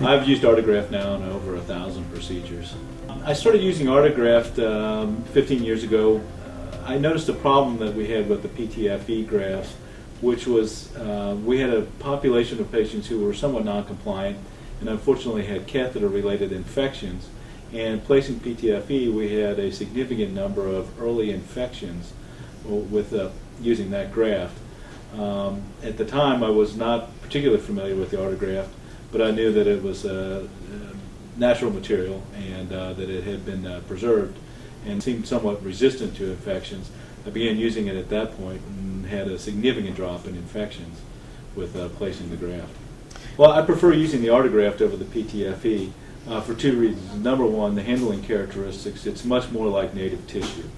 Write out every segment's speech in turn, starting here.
I've used Artegraft now in over 1,000 procedures. I started using Artegraft 15 years ago. I noticed a problem that we had with the PTFE grafts, which was we had a population of patients who were somewhat non-compliant and unfortunately had catheter-related infections. And placing PTFE, we had a significant number of early infections with using that graft. At the time, I was not particularly familiar with the Artegraft, but I knew that it was a natural material and that it had been preserved and seemed somewhat resistant to infections. I began using it at that point and had a significant drop in infections with placing the graft. Well, I prefer using the Artegraft over the PTFE for two reasons. Number one, the handling characteristics. It's much more like native tissue.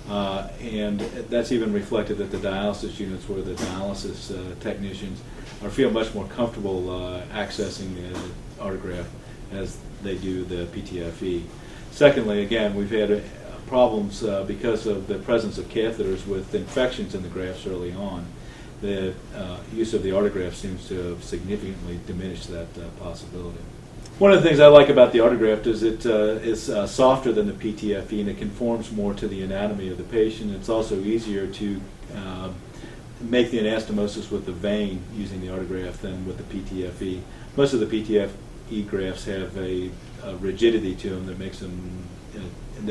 And that's even reflected at the dialysis units where the dialysis technicians feel much more comfortable accessing the Artegraft as they do the PTFE. Secondly, again, we've had problems because of the presence of catheters with infections in the grafts early on. The use of the Artegraft seems to have significantly diminished that possibility. One of the things I like about the Artegraft is it is softer than the PTFE and it conforms more to the anatomy of the patient. It's also easier to make the anastomosis with the vein using the Artegraft than with the PTFE. Most of the PTFE grafts have a rigidity to them that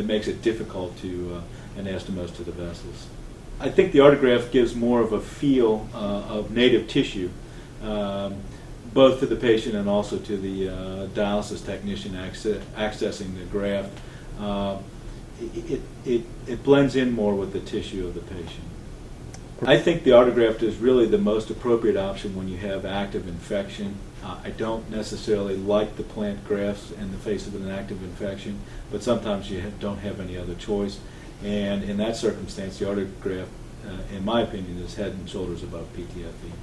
makes it difficult to anastomose to the vessels. I think the Artegraft gives more of a feel of native tissue, both to the patient and also to the dialysis technician accessing the graft. It blends in more with the tissue of the patient. I think the Artegraft is really the most appropriate option when you have active infection. I don't necessarily like the plant grafts in the face of an active infection, but sometimes you don't have any other choice. And in that circumstance, the Artegraft, in my opinion, is head and shoulders above PTFE.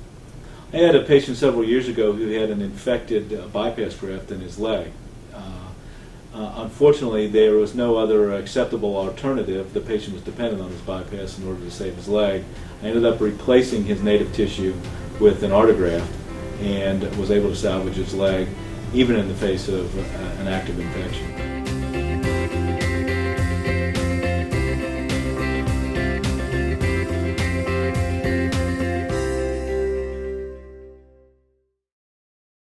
I had a patient several years ago who had an infected bypass graft in his leg. Unfortunately, there was no other acceptable alternative. The patient was dependent on his bypass in order to save his leg. I ended up replacing his native tissue with an Artegraft and was able to salvage his leg, even in the face of an active infection.